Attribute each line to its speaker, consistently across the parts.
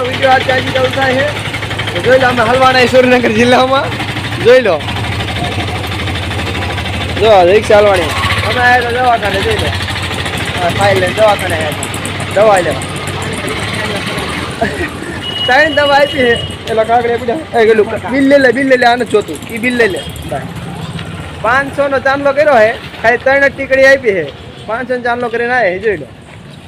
Speaker 1: Video આજ ચાલી જવું થાય છે જોઈ લો. અમે હલવાના સુરેન્દ્રનગર જિલ્લામાં જોઈ લો. જો રિક્ષા હલવાની અમે આવ્યા તો દવાખાને જોઈ લો. ફાઇલ લઈને દવાખાને આવ્યા દવા લેવા. ત્રણ દવા આપી છે એટલે કાગડે પૂછ્યા ગયેલું બિલ લઈ લે આને જોતું એ બિલ લઈ લે. 500 નો ચાંદલો કર્યો છે ખાલી 3 ટીકડી આપી છે. 500 નો ચાંદલો કરીને આવે જોઈ લો.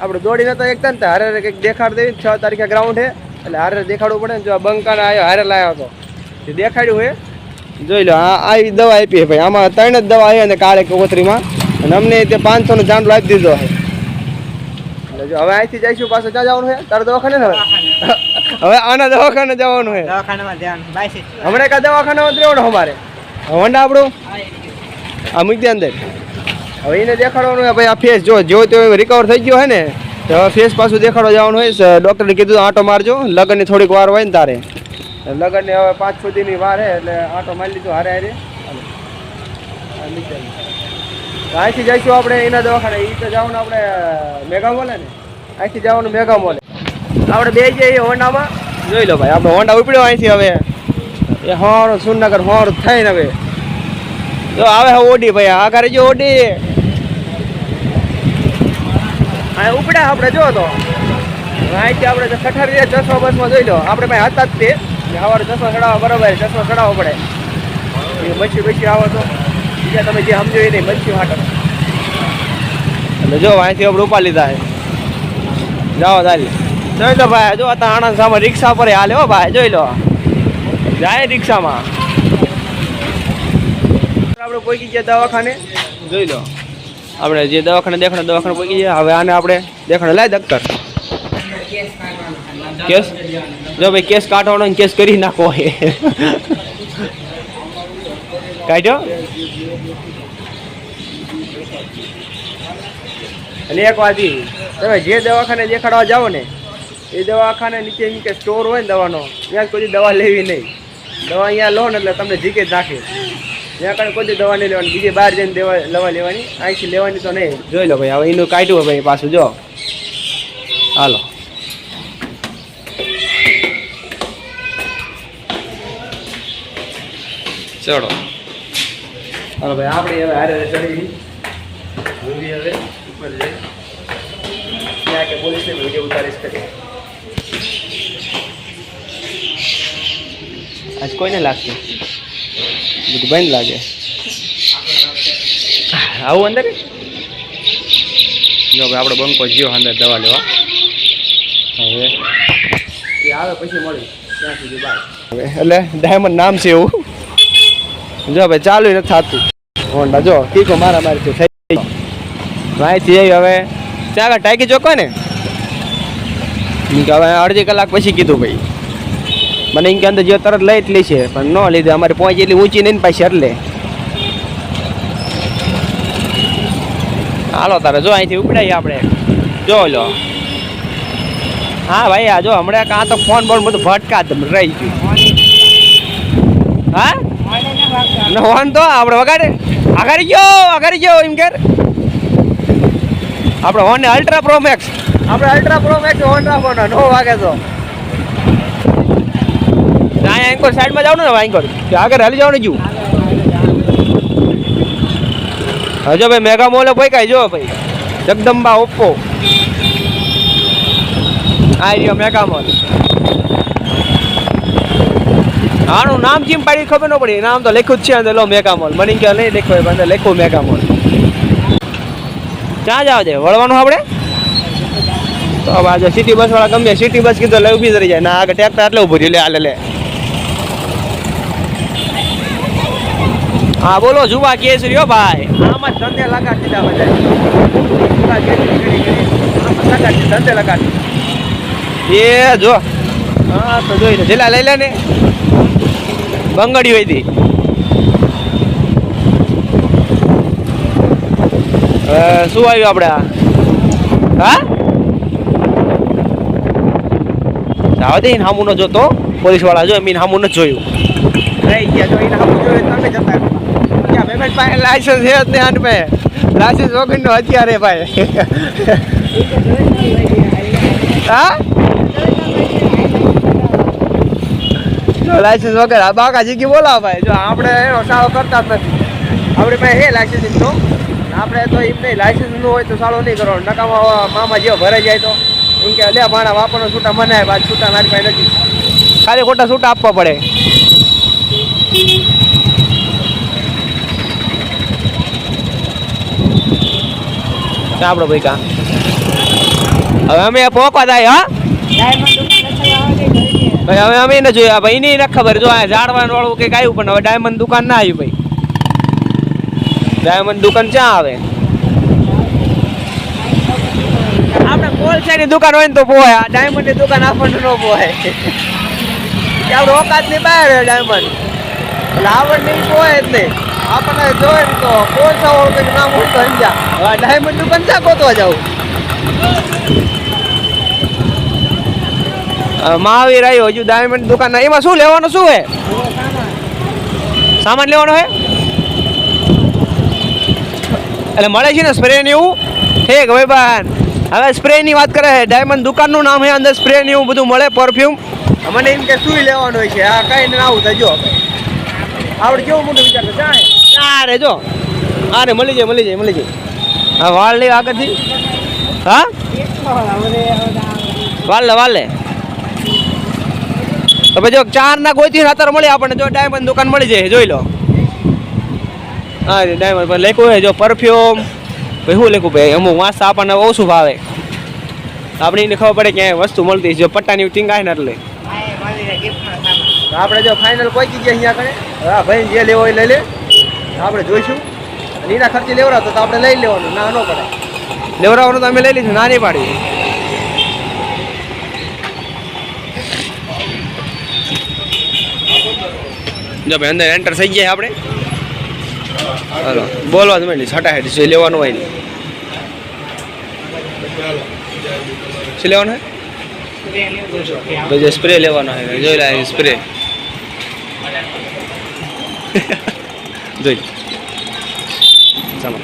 Speaker 1: આપણે દોડીને તો એકતા ને હારે કંઈક દેખાડ દેવી 6 તારીખે ગ્રાઉન્ડ છે એટલે હારે દેખાડવું પડે ને. જો બંકાને આવ્યો હારે લાવ્યો હતો એ દેખાડ્યું છે જોઈ લો. આવી દવા આપી છે ભાઈ. આમાં 3 જ દવા આવી ને કાળે કોથરીમાં અને અમને તે 500 નો ચાંદલો આપી દીધો છે. એટલે જો હવે અહીંથી જઈશું પાછું ક્યાં જવાનું છે તારે દવાખાને ને હવે આના દવાખાને જવાનું છે. હમણાં કા દવાખાનામાં જ રહેવાનું અમારે વંડા આપણું આ મૂકી અંદર. હવે એને દેખાડવાનું હોય ભાઈ. આ ફેસ જો તો રિકવર થઈ ગયો હોય ને તો હવે ફેસ પાછું દેખાડવા જવાનું હોય. ડૉક્ટરે કીધું આંટો મારજો લગ્નની થોડીક વાર હોય ને તારે. લગ્નની હવે 5-6 દીની વાર છે એટલે આંટો મારી લીધો હારે હારે. અહીંથી જઈશું આપણે એના દવાખાને. એ તો જવાનું આપણે મેગા મોલે ને અહીંથી જવાનું મેગા મોલે. આપણે બે જઈએ હોન્ડામાં જોઈ લો ભાઈ. આપણે હોન્ડા ઉપડ્યો અહીંથી હવે એ હોર સુરનગર હોર થઈને હવે જો આવે હવે ઓડી ભાઈ. આ કરે જો ઓડી હા ઉપડ્યા આપણે જો તો અહીંથી આપણે કઠારી ચશ્મા બસમાં જોઈ લો. આપણે ભાઈ હતા જ તે સવારે ચશ્મા ચડાવવા બરાબર ચશ્મા ચડાવવો પડે. મચ્છી આવો તો બીજા તમે જે સમજો એ નહીં મચ્છી હાટો એટલે જો અહીંથી આપણે ઉપા લીધા છે. જાઓ ચાલી જોઈ લો ભાઈ. જો અત્યારે આણંદ સામે રિક્ષા પર હાલે હો ભાઈ. જોઈ લો જાય રિક્ષામાં. આપણે પહોંચી ગયા દવાખાને જોઈ લો. આપણે જે દવાખાને દવાખાને પહોંચી ગયા. હવે આને આપણે દેખાડે લાય દફતર કેસ જો ભાઈ કેસ કાઢવાનો કેસ કરી નાખો કાઢ્યો. અને એક વાત તમે જે દવાખાને દેખાડવા જાઓ ને એ દવાખાને નીચે એમ કે સ્ટોર હોય ને દવાનો ત્યાં કોઈ દવા લેવી નહીં. દવા અહીંયા લો ને એટલે તમને જીકે જ નાખે. ત્યાં કારણે કોઈ દવા નહીં લેવાની. બીજે બહાર જઈને દવા લેવાની. અહીંથી લેવાની તો નહીં. જોઈ લો ભાઈ. હવે એનું કાઢ્યું ભાઈ પાછું જો હાલો. ચડો હાલો ભાઈ. આપણે હવે હારે ચડી હવે ઉપર જઈ ત્યાં કે પોલીસને વિડીયો ઉતારીશ કરી. આજ કોઈને લાગતું બધું બંધ લાગે. આવું અંદર જો ભાઈ આપણો બંકો જ્યો અંદર દવા લેવા. હવે એ આવે પછી મળી ત્યાં સુધી બાય. એટલે ડાયમંડ નામ છે એવું. જો ભાઈ ચાલુ નથી થતું હોન્ડા. જો કીકો મારા મારી થઈ અહીંથી આવી. હવે ત્યાં આગળ ટાઈકી ચોકો ને હવે અડધી કલાક પછી કીધું ભાઈ મને એમ કે અંદર જે તરત લઈ જ લે છે પણ ન લીધે. અમારે પહોંચી એટલી ઊંચી નહીં પાછી એટલે હાલો તારે જો અહીંથી ઉપડાઈએ આપણે. જો લો હા ભાઈ. આ જો હમણાં કાં તો ફોન બોન બધું ભટકા રહી ગયું. હા ફોન તો આપણે વગાડે આગાડી ગયો એમ કે આપણે હોને અલ્ટ્રા પ્રો મેક્સ. આપણે અલ્ટ્રા પ્રો મેક્સ હોન રાખવાનો નો વાગે તો અહીંયા એન્કોર સાઈડમાં જાવ ને એન્કોર આગળ હાલી જાવ ને જુ. હજો ભાઈ મેગા મોલે પૈકાઈ જો ભાઈ જગદંબા ઓપ્પો આ રહ્યો મેગા મોલ. આનું નામ કેમ પાડી ખબર ન પડી. નામ તો લખ્યું જ છે અંદર લો મેગા મોલ. મને કે નહીં લખ્યું અંદર લખ્યું મેગા મોલ. ક્યાં જાવ છે વળવાનું આપણે તો હવે આજે સિટી બસ વાળા ગમે સિટી બસ કીધું એટલે ઊભી રહી જાય ના આગળ ટ્રેક્ટર એટલે ઊભું રહ્યું. લે હાલે લે હા બોલો જુવા કેસ રહ્યો ભાઈ. આમાં જ ધંધે લગાડી દીધા બધા. ધંધે લગાડી એ જો હા તો જોઈ લે જેલા લઈ લે ને બંગડી હોય હતી. શું આવ્યું આપણે હા જાવ દે હામું ન જોતો પોલીસ વાળા. જો મીન હામું નથી જોયું રહી ગયા. જો એને હામું જોયું તમે જતા ક્યાં પેમેન્ટ પાસે લાયસન્સ છે જ નહીં. આને પાસે લાયસન્સ વગરનો હથિયાર ભાઈ હા લાયસન્સ વગર આ બાકા જીગી બોલાવો ભાઈ. જો આપણે એનો સાળો કરતા જ નથી. આપણી પાસે હે લાયસન્સ નો, આપણે તો એમ નહીં, લાયસન્સ નો હોય તો સાળો નહીં કરવાનો. નકામાં મામા જેવો ભરાઈ જાય તો એમ કે લે ભાણા વાપરનો છૂટા મનાય, બાદ છૂટા મારી પાસે નથી, ખાલી ખોટા છૂટા આપવા પડે. આપણો ભાઈ કા હવે અમે પોકવા થાય. હા ભાઈ હવે અમે એને જોયા ભાઈ, એની ન ખબર. જો આ ઝાડવાનું વાળું કંઈક આવ્યું, પણ હવે ડાયમંડ દુકાન ના આવ્યું ભાઈ. ડાયમંડ દુકાન ક્યાં આવે? આપણે કોલસાની દુકાન હોય ને તો પોહાય, આ ડાયમંડ ની દુકાન આપણને ન પોહાય. આપણે ઓકાત ની બહાર ડાયમંડ, એટલે આપણને પોહાય જ નહીં. આપણને જોયે ને તો કોલસા વાળું કંઈક નામ હોય તો સમજ્યા. ડાયમંડ દુકાન ક્યાં ગોતવા જવું? મહાવીર આવ્યો હજુ ડાયમંડ દુકાન. એમાં શું લેવાનું? શું હે સામાન લેવાનો હે? એટલે મળે છે ને સ્પ્રે ને એવું? ઠીક ભાઈ બાન, હવે સ્પ્રે ની વાત કરે છે. ડાયમંડ દુકાન નું નામ છે, અંદર સ્પ્રે ને એવું બધું મળે, પરફ્યુમ. મને એમ કે શું લેવાનું હોય છે? આ કઈ ને આવું થાય. જો આપણે કેવું મોટું વિચારતો ચારે જો અરે મળી જાય. હા વાળ લે આગળથી. હા વાલે તો ભાઈ જો 4 ના ગોતી અત્યારે મળે આપણને. જો ડાયમંડ દુકાન મળી જાય, જોઈ લો. હા ડાયમંડ પર લેખું હોય જો પરફ્યુમ. ભાઈ શું લેખું ભાઈ? અમુક વાંસ આપણને ઓછું ભાવે, આપણે એને ખબર પડે કે વસ્તુ મળતી. જો પટ્ટાની ટીંગાય ને એટલે આપણે જો ફાઇનલ પહોંચી ગયા અહીંયા કણે. હા ભાઈ જે લેવો એ લઈ લે, આપણે જોઈશું. એના ખર્ચે લેવડાવતો તો આપણે લઈ લેવાનું, ના ન પડે. લેવડાવવાનું તો અમે લઈ લઈશું, ના નહીં પાડી. જો ભાઈ અંદર એન્ટર થઈ ગયા આપણે. હાલો બોલવા જ માંડી, છટાહેડ છે લેવાનું હોય ને. શું લેવાનું હોય? સ્પ્રે લેવાનો હોય. જોઈ લે સ્પ્રે જોઈ સામાન.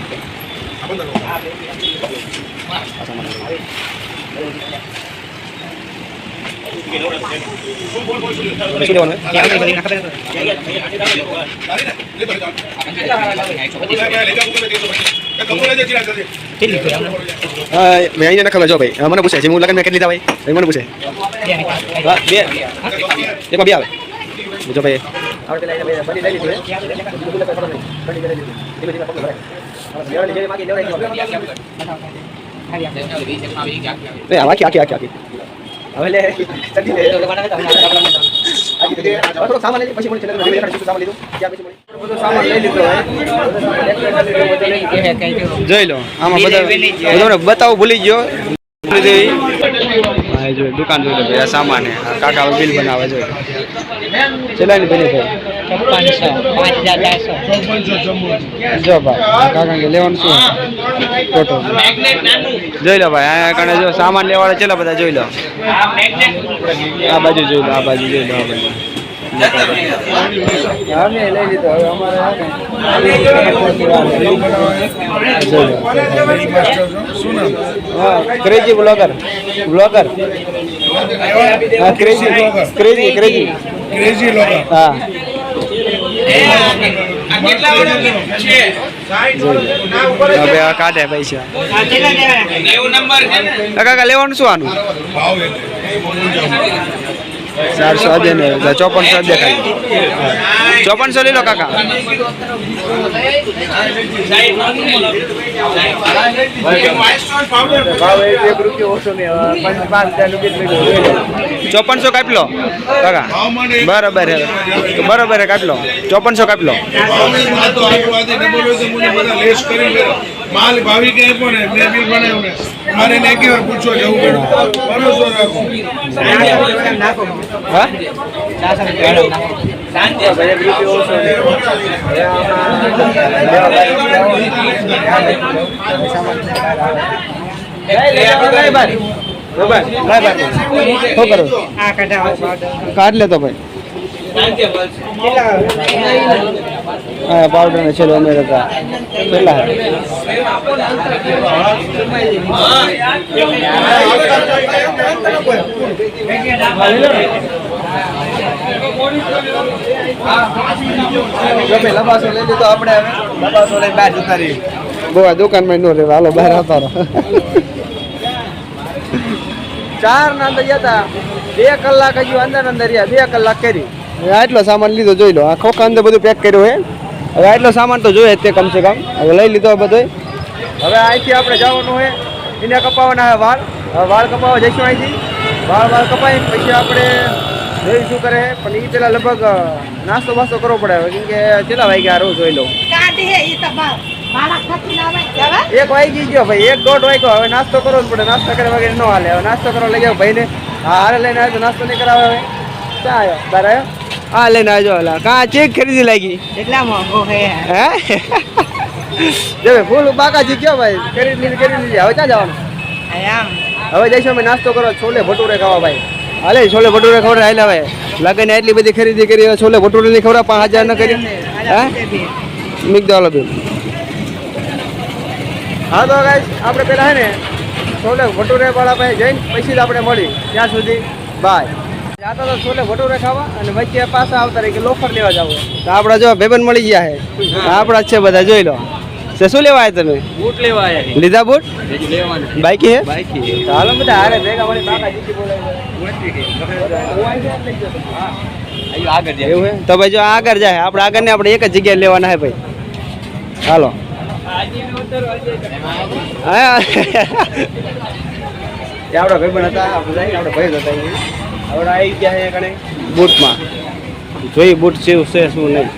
Speaker 1: અહીંયા નખા જો ભાઈ મને પૂછે છે હું લગન મેં કેટલી લીધા ભાઈ મને પૂછે. બે એમાં બે આવે જો ભાઈ આખી હવે લે સામાન લઈ પછી જોઈ લો. આમાં બધા બતાવું ભૂલી ગયો. દુકાન જોઈ લો ભાઈ, સામાન કાકા બિલ બનાવે છે. ચલાની બની જો ભાઈ કાકા કે લેવાનું શું ટોટલ જોઈ લો ભાઈ. અહીંયા કણે જો સામાન લેવાળા ચલો બધા જોઈ લો. આ બાજુ જોઈ લો, આ બાજુ જોઈ લો. ક્રેઝી બ્લોગર હા ક્રેઝી હા કાઢે પૈસા. કાકા લેવાનું શું આનું? 400 ને 5400 દેખાય. 5400 લઈ લો કાકા. ₹5400 કાપી લો કાકા. બરાબર હે કાપી લો. 5400 કાપી લો. માલ ભાવી કે પણ મેં બિલ બનાવ્યું ને મારે ને એક વાર પૂછો જવું પડે. ભરોસો રાખો. હા કાઢ લેતો ભાઈ. હા પાવડર ને છેલ્લો અમે હતા કેટલા જો ભાઈ લબાસો લઈ લીધો આપણે હવે લબાસો લઈ બહાર જતા રહી બહુ આ દુકાનમાં નો રે હાલો બહાર આવતા રહો 4 ના અંદર ગયા હતા 2 કલાક હજુ અંદર રહ્યા 2 કલાક કરી આટલો સામાન લીધો જોઈ લો આ ખોખા અંદર બધું પેક કર્યું હે હવે આટલો સામાન તો જોઈએ તે કમસે કમ હવે લઈ લીધો બધો હવે અહીંથી આપણે જવાનું હોય એને કપાવવાના હે વાળ કપાવવા જઈશું અહીંથી વાળ કપાઈ પછી આપણે જોઈ શું કરે પણ એ પેલા લગભગ નાસ્તો બાસ્તો કરવો પડે કેમ કે કેટલા વાગ્યા રોજ જોઈ લો 1 વાગી ગયો ભાઈ 1-1.5 વાગ્યો હવે નાસ્તો કરવો જ પડે નાસ્તો કરવા વગર ન હાલે હવે નાસ્તો કરવા લઈ જાવ ભાઈને હા હારે લઈને આવ્યો તો નાસ્તો નહીં કરાવે હવે ક્યાં આવ્યો તારે આવ્યો હા લઈને આવજો ઓલા કાં ચેક ખરીદી લાગી
Speaker 2: એટલા મોંઘો હે
Speaker 1: હે જો ફૂલ બાકાજી કયો ભાઈ ખરીદી લીધી હવે ક્યાં જવાનું હવે જઈશું અમે નાસ્તો કરવા છોલે ભટુરે ખાવા ભાઈ હાલે છોલે ભટુરે ખવડાવે હાલે હવે લાગે એટલી બધી ખરીદી કરી છોલે ભટુરે ની ખવડાવ 5000 ન કરી હે મીક દો બેન હા તો ગાઈસ આપણે પેલા હે ને છોલે ભટુરે વાળા ભાઈ જઈને પછી જ આપણે મળી ત્યાં સુધી બાય જાતા તો છોલે ભટુરે ખાવા અને વચ્ચે પાછા આવતા રહી કે લોફર લેવા જાવ તો આપણા જો ભાઈબંધ મળી ગયા હે આપણા છે બધા જોઈ લો શું લેવા આવ્યા તમે બૂટ લેવા આવ્યા લીધા બૂટ બાઈકી હે બાઈકી ચાલો બધા હારે ભેગા મળી કાકા જીતી બોલાય આગળ જાય એવું હે તો ભાઈ જો આગળ જાય આપણે આગળ ને આપણે એક જ જગ્યાએ લેવાના હે ભાઈ હાલો હા આપણા ભાઈબંધ હતા આપણે ભાઈ હતા આપણે આવી ગયા છે કણે બૂટમાં જોઈએ બૂટ છે શું નહીં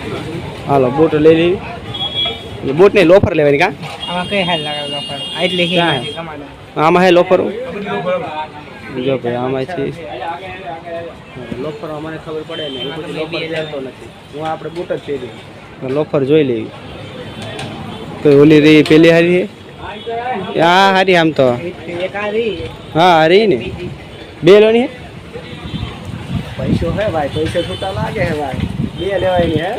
Speaker 1: હાલો બૂટ લઈ લેવી બૂટ નહીં લોફર લેવાની કા
Speaker 2: આમાં કઈ હાલ લાગે લોફર એટલે હે
Speaker 1: આમાં હે લોફર જો ભાઈ આમાં છે લોફર મને ખબર પડે ને લોફર લેતો નથી હું આપણે બૂટ જ પહેરી લોફર જોઈ લેવી તો ઓલી રહી પેલી હારી હા હારી આમ તો હા હારી ને બે લોની હે પૈસો હે ભાઈ પૈસો છૂટા લાગે હે ભાઈ બે લેવાય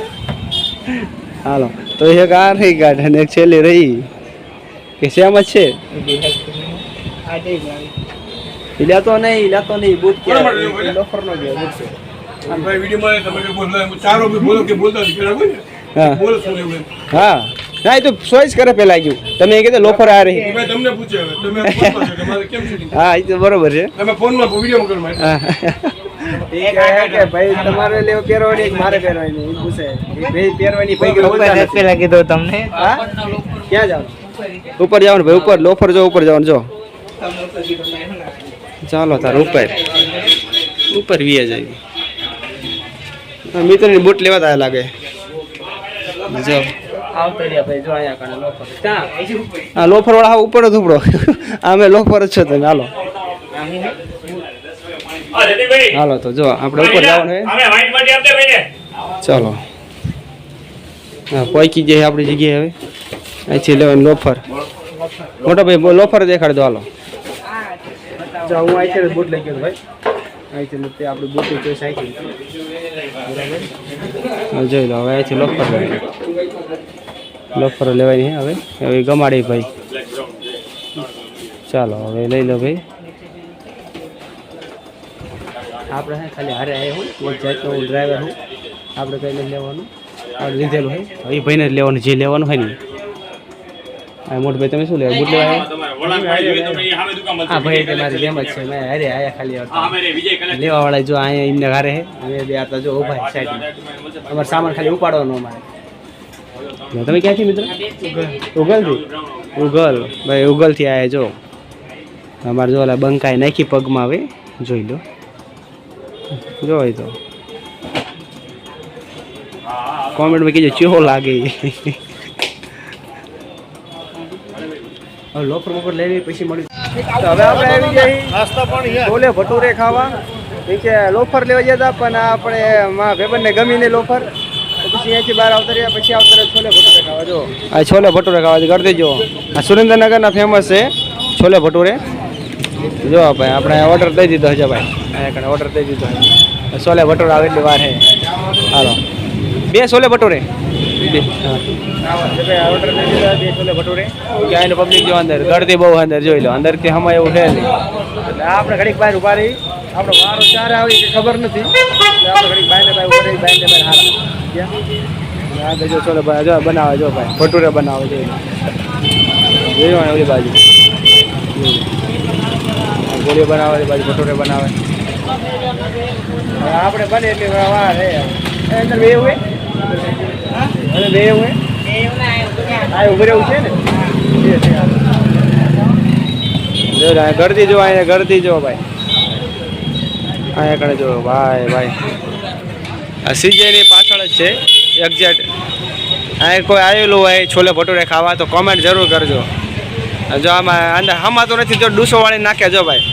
Speaker 1: હે હાલો તો એક આ રહી ગાઢ અને એક છેલ્લી રહી કે સેમ જ છે લેતો નહીં બૂટ કે લોફર નો ગયો બૂટ છે ભાઈ વિડિયો માં તમે બોલો ચારો બી બોલો કે બોલતા પેલા હોય ને બોલો શું લેવું હા ના તો ચોઈસ કરે પેલા ગયું તમે કીધું લોફર આ રહી ભાઈ તમને પૂછે હવે તમે પૂછો તમારે કેમ શૂટિંગ હા એ તો બરોબર છે તમે ફોન માં વિડિયો માં કરો કે ભાઈ તમારે લેવો પહેરવાની મારે પહેરવાની એ પૂછે ભાઈ પહેરવાની ભાઈ
Speaker 2: પેલા કીધું તમને
Speaker 1: હા ક્યાં જાવ ઉપર જવાનું ભાઈ ઉપર લોફર જો ઉપર જવાનું જો ચાલો તાર ઉપર વીએ જાય મિત્રની બૂટ લેવા તા લાગે જો આવતા રહ્યા ભાઈ જો અહીંયા કણે લોફર ક્યાં હા લોફર વાળા ઉપર જ ઉપડો અમે લોફર જ છો તમે હાલો હાલો તો જો આપણે ઉપર જવાનું હે ચાલો હા પહોંચી જાય આપણી જગ્યાએ હવે અહીંથી લેવાનું લોફર મોટો ભાઈ લોફર દેખાડી દો હાલો જો હું અહીંથી બૂટ લઈ ગયો ભાઈ અહીંથી નથી આપણી બૂટની ચોઈસ અહીંથી બરાબર જોઈ લો હવે અહીંથી લોફર લેવાની હે હવે ગમાડી ભાઈ ચાલો હવે લઈ લો ભાઈ આપણે હે ખાલી હારે આવ્યા હું એક જાતનો ડ્રાઈવર હું આપણે કઈ નથી લેવાનું આપણે લીધેલું હોય એ ભાઈને જ લેવાનું જે લેવાનું હોય ને હા મોટ ભાઈ તમે શું લેવા બૂટ લેવા હા ભાઈ તમારી જેમ જ છે મેં હારે આયા ખાલી લેવા વાળા જો અહીંયા એમને હારે હે અમે બે આતા જો ઉભા સાઈડ અમારે સામાન ખાલી ઉપાડવાનો અમારે તમે ક્યાંથી મિત્ર ઉગલથી ઉગલ ભાઈ ઉગલથી આવ્યા જો અમારે જો ઓલા બંકાઈ નાખી પગમાં આવે જોઈ લો જોઈ તો કોમેન્ટમાં કીધું ચેવો લાગે હવે લોફર મોફર લેવી પછી મળી તો હવે આપણે આવી ગયા છોલે ભટુરે ખાવા કે લોફર લેવા ગયા હતા પણ આપણે મારા ભાઈબંધને ગમીને લોફર તો પછી અહીંથી બહાર આવતા રહ્યા પછી આવતા રહ્યા છોલે ભટુરે ખાવા જો આ છોલે ભટુરે ખાવા કરી દેજો આ સુરેન્દ્રનગરના ફેમસ છે છોલે ભટુરે જો ભાઈ આપણે ઓર્ડર દઈ દીધો છે ભાઈ અહીંયા કણે ઓર્ડર દઈ દીધો છોલે ભટુરે આવે એટલી વાર છે હાલો 2 છોલે ભટુરે ઓર્ડર દઈ દીધા 2 છોલે ભટુરે ક્યાંય પબ્લિક જો અંદર ગળતી બહુ અંદર જોઈ લો અંદર કે હમણાં એવું છે નહીં એટલે આપણે ઘડીક બહાર ઉભા રહી આપણો વારો ચાર આવી કે ખબર નથી એટલે આપણે ઘડી બાય ને બાય ઉપર બાય ને બાય હારા ક્યાં આગળ જો ચલો ભાઈ જો બનાવે જો ભાઈ ભટુરે બનાવે જોયું ઓલી બાજુ ગોળીઓ બનાવે બાજુ ભટુરે બનાવે આપણે બને એટલી વાર હે અંદર બે હોય અને બે હોય આ ઉભી રહેવું છે ને જો ગળતી જો અહીંયા ગળતી જો ભાઈ અહીંયા કણે જો ભાઈ ભાઈ આ સીજેની પાછળ જ છે એક્ઝેક્ટ અહીંયા કોઈ આવેલું હોય છોલે ભટુરે ખાવા તો કોમેન્ટ જરૂર કરજો જો આમાં અંદર હમાતો નથી તો ડૂસો વાળી નાખે જો ભાઈ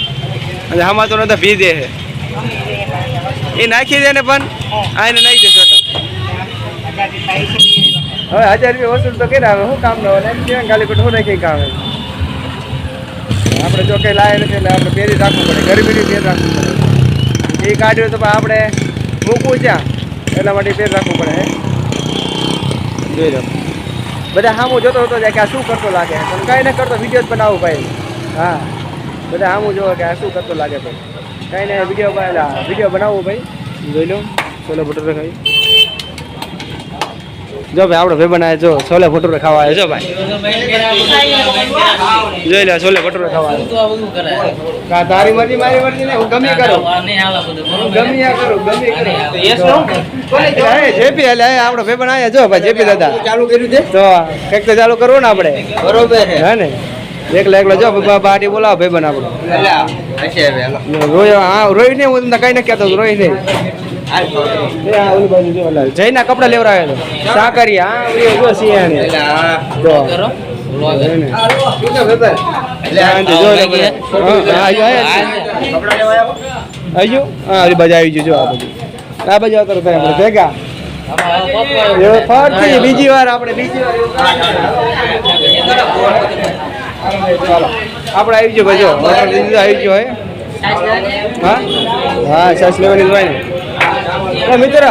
Speaker 1: અને હમાતો નથી ભી દે છે એ નાખી દે ને પણ આને નાખી દે ચોટો હવે 1000 રૂપિયા વસૂલ તો કર્યા હવે શું કામ ન હોય એમ ખાલી ખોટું શું નાખી કામ આપણે જો કંઈ લાવે નથી એટલે આપણે પહેરી રાખવું પડે ગરમીની પહેર રાખવું પડે એ કાઢ્યું તો આપણે મૂકવું ત્યાં એટલા માટે પહેર રાખવું પડે જોઈ લો બધા સામું જોતો હતો કે આ શું કરતો લાગે પણ કાંઈ ન કરતો વિડીયો જ બનાવું ભાઈ હા બધા સામું જોવો કે આ શું કરતો લાગે ભાઈ કાંઈ ને વિડીયો બનાવવું ભાઈ જોઈ લો છોલે ભટુરે ખાઈ જો ભાઈ આપણે ભાઈ બનાવે જો છોલે ભટુરે ખાવા આવે જો ભાઈ જોઈ લે છોલે ભટુરે ખાવા આવે તારી મરજી મારી મરજી ને હું ગમે કરું જેપી એટલે આપણે ભાઈ બનાવે જો ભાઈ જેપી દાદા ચાલુ કર્યું છે તો કંઈક તો ચાલુ કરવું ને આપણે બરોબર હે ને એકલા એકલો જો પાર્ટી બોલાવો ભાઈ બન આપણો રોય હા રોઈ ને હું તમને કઈ ના કહેતો રોઈ નહીં જઈના કપડા લેવડાવે સાકરી હા જો સિંહાણી હજુ હા ઓલી બાજુ આવી ગયું જો આ બાજુ આવતો આપણે ભેગા ફરતી બીજી વાર આપણે બીજી વાર આપણે આવી ગયો ભાઈ જો આવી ગયો હોય હા હા સાસ લેવાની હોય ને મિત્ર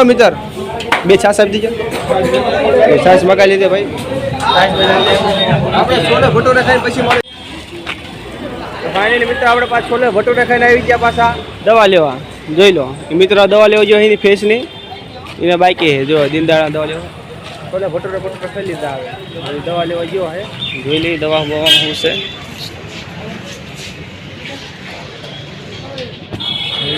Speaker 1: મિત્ર બે છાસ આપી દીજો છાસ મગાવી લીધે ભાઈ આપણે છોલે ભટુરે ખાઈને પછી મળે ફાઇનલી મિત્ર આપણે પાછા છોલે ભટુરે ખાઈને આવી ગયા પાછા દવા લેવા જોઈ લો મિત્ર દવા લેવા જો એની ફેસની એને બાકી છે જો દિનદાળા દવા લેવા છોલે ભટુરે ખાઈ લીધા આવે દવા લેવા ગયો હે જોઈ લઈ દવા શું છે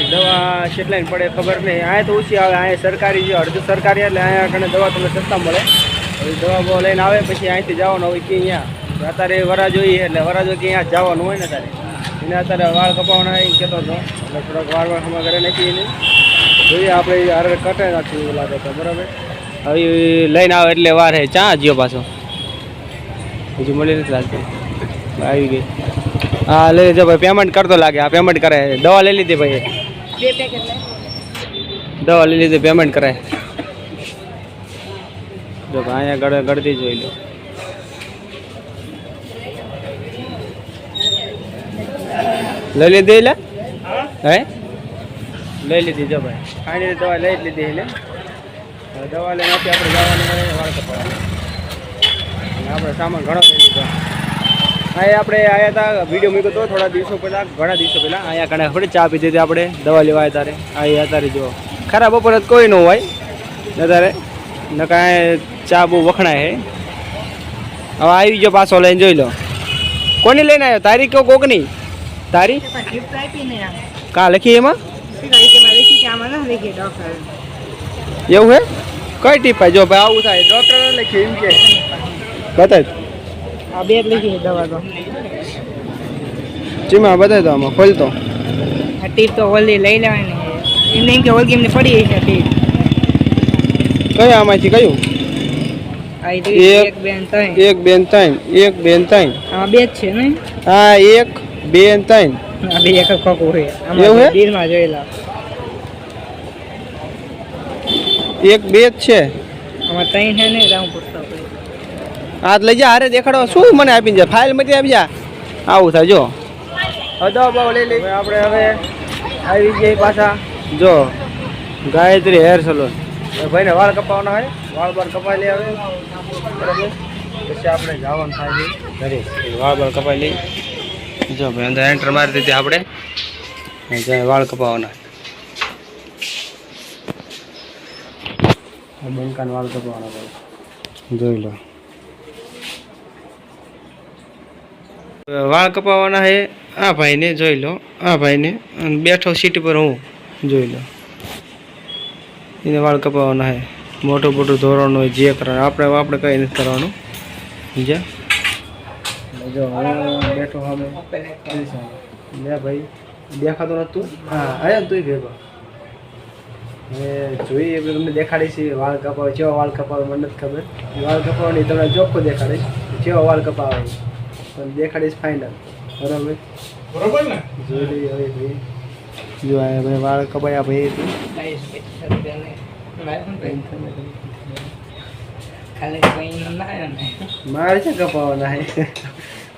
Speaker 1: દવા કેટલાને પડે ખબર નહીં અહીંયા તો ઓછી આવે અહીંયા સરકારી છે અડધું સરકારી એટલે અહીંયા કણે દવા તમને સસ્તા મળે દવા બહુ લઈને આવે પછી અહીંથી જવાનું હોય કે અહીંયા અત્યારે વરા જોઈએ એટલે વરા જોઈએ કે અહીંયા જવાનું હોય ને તારે એને અત્યારે વાળ કપાવવાના એ કહેતો હતો એટલે થોડોક વાળ હમણાં ઘરે નાખી એને જોઈએ આપણે હારે કટે નાખીએ એવું લાગે તો બરાબર હવે લઈને આવે એટલે વાર હે ચા જ્યો પાછો હજુ મળી નથી લાગતી આવી ગઈ હા લઈ લીધો ભાઈ પેમેન્ટ કરતો લાગે આ પેમેન્ટ કરે દવા લઈ લીધી ભાઈ દવા લઈ લીધી પેમેન્ટ કરે જો અહીંયા ગળતી જોઈ લો લઈ લીધી એટલે હે લઈ લીધી જો ભાઈ ફાઇનલી દવા લઈ જ લીધી એટલે દવા લઈને આપણે જવાનું હોય વાળ કપાવવાનું આપણે સામાન ઘણો લઈ લીધો અહીંયા આપણે આવ્યા હતા વિડીયો મૂક્યો હતો થોડા દિવસો પહેલાં ઘણા દિવસો પહેલાં અહીંયા ઘણા થોડી ચા પીધી હતી આપણે દવા લેવા આવ્યા ત્યારે અહીંયા અત્યારે જો ખરાબ બપોરે કોઈ ન હોય અત્યારે ન કાંઈ ચા બહુ વખણાય છે હવે આવી ગયો પાછો લઈને જોઈ લો કોની લઈને આવ્યો તારી કયો કોકની તારી કાં લખી એમાં એવું હે કઈ ટીપાય જો ભાઈ આવું થાય ડૉક્ટર લખી એમ કે બતાવ
Speaker 2: આ બે લખી દવા તો
Speaker 1: ચીમા બતાવી દો આમાં ખોલતો
Speaker 2: આ ટીપ તો હોલી લઈ લેવાની એમને એમ કે હોલકી એમને પડી છે ટીપ
Speaker 1: કયું આમાંથી કયું
Speaker 2: એક બેન ત્રણ
Speaker 1: એક બેન ત્રણ એક બેન ત્રણ
Speaker 2: આ બે જ છે ને
Speaker 1: હા એક બેન ત્રણ
Speaker 2: આ બે એક ખોખું હોય
Speaker 1: એવું હે
Speaker 2: દિલમાં જોયેલા
Speaker 1: એક બે જ છે
Speaker 2: આમાં ત્રણ છે ને રાઉન્ડ પૂછતા
Speaker 1: હાથ લઈ જા હારે દેખાડો શું મને આપીને જાય ફાઇલ માંથી આપી જા આવું થાય જો દવા બહુ લઈ લઈ આપણે હવે આવી જઈએ પાછા જો ગાયત્રી હેર સલૂન ભાઈને વાળ કપાવવાના હોય વાળ કપાઈ લઈ આવે બરાબર પછી આપણે જવાનું થાય છે ઘરે વાળ કપાઈ લઈ જો ભાઈ અંદર એન્ટર મારી દીધી આપણે જ્યાં વાળ કપાવવાના બંકાના વાળ કપાવવાના ભાઈ જોઈ લો. વાળ કપાવવાના છે આ ભાઈને, જોઈ લો આ ભાઈને, અને બેઠો સીટ પર હું, જોઈ લો એને વાળ કપાવવાના છે. મોટું મોટું ધોરણ હોય જે કરવાનું, આપણે કંઈ નથી કરવાનું. સમજ્યા? જો હું બેઠો સામે લે ભાઈ, દેખાતો નતું. હા આવ્યો ને તું ભેગો. હવે જોઈએ તમને દેખાડીશ વાળ કપાવે, કેવા વાળ કપાવે મને નથી ખબર. વાળ કપાવવાની તમને ચોખ્ખું દેખાડીશ કેવા વાળ કપાવે, પણ દેખાડીશ ફાઇનલ. બરાબર બરાબર ને? જોઈ લઈએ હવે ભાઈ. જો આ ભાઈ વાળ કપાયા ભાઈ. મારે છે કપાવવાના છે.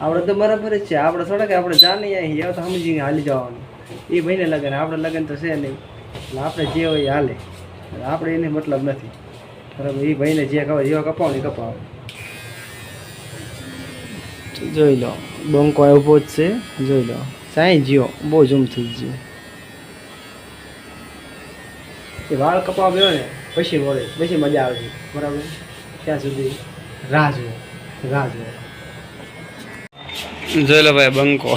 Speaker 1: આપણે તો બરાબર જ છે. આપણે થોડા કે આપણે જાણીએ અહીં તો સમજીને હાલી જવાનું. એ ભાઈને લગન, આપણે લગન તો છે નહીં. એટલે આપણે જે હોય એ હાલે, આપણે એને મતલબ નથી. બરાબર? એ ભાઈને જે ખબર જેવા કપાવવાની કપાવે. જોઈ લો બંકો ઊભો જ છે. જોઈ લો સાંઈ જ્યો બહુ ઝૂમ થઈ ગયો. એ વાળ કપાવ ગયો ને પછી વળે, પછી મજા આવે છે. બરાબર? ત્યાં સુધી રાહ જુઓ, રાહ જુઓ. જોઈ લો ભાઈ બંકો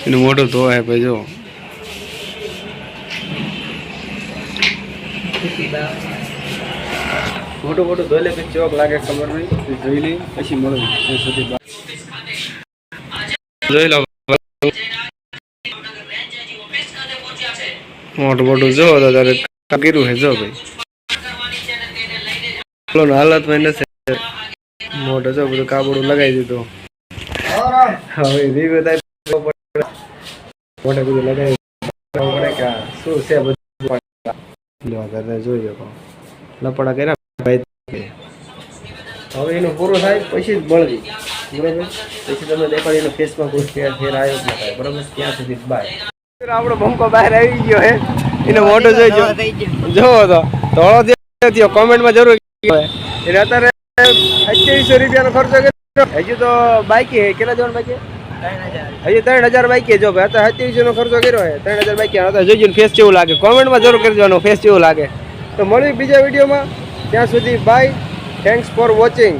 Speaker 1: એનું મોટું ધોવાય ભાઈ. જો મોટું મોટું ધોઈ લે પછી ચોક લાગે ખબર નહીં. જોઈ લઈ પછી મળું ત્યાં સુધી. જોઈ લો મોટું મોટું જો તો તારે કીરું હે. જો ભાઈ હાલત માં નથી. મોટો જો બધું કાબડું લગાવી દીધું. હવે રીવ્યુ થાય મોટે બધું લગાવી પડે કે શું છે બધું. જોઈ શકો લપડા કર્યા ભાઈ. હવે એનું પૂરું થાય પછી જ બળવી. બરાબર? પછી તમે દેખાડી એનો ફેસમાં કોઈ ફેર આવ્યો જ ના થાય. બરાબર? ત્યાં સુધી બાય. આપણો બંકો બહાર આવી ગયો હે. એનો મોટો જોઈજો, જોવો તો ધોળો થયો. કોમેન્ટમાં જરૂર એને અત્યારે 2800 રૂપિયાનો ખર્ચો કર્યો. હજુ તો બાકી હે. કેટલા જવાનું બાકી? હજુ 3000 બાકી. જો ભાઈ અત્યારે 2700 નો ખર્ચો કર્યો હે. 3000 બાકી. અત્યારે જોઈજો ફેસ કેવું લાગે, કોમેન્ટમાં જરૂર કરી દેવાનું ફેસ કેવું લાગે. તો મળ્યું બીજા વિડીયોમાં. ત્યાં સુધી બાય. Thanks for watching.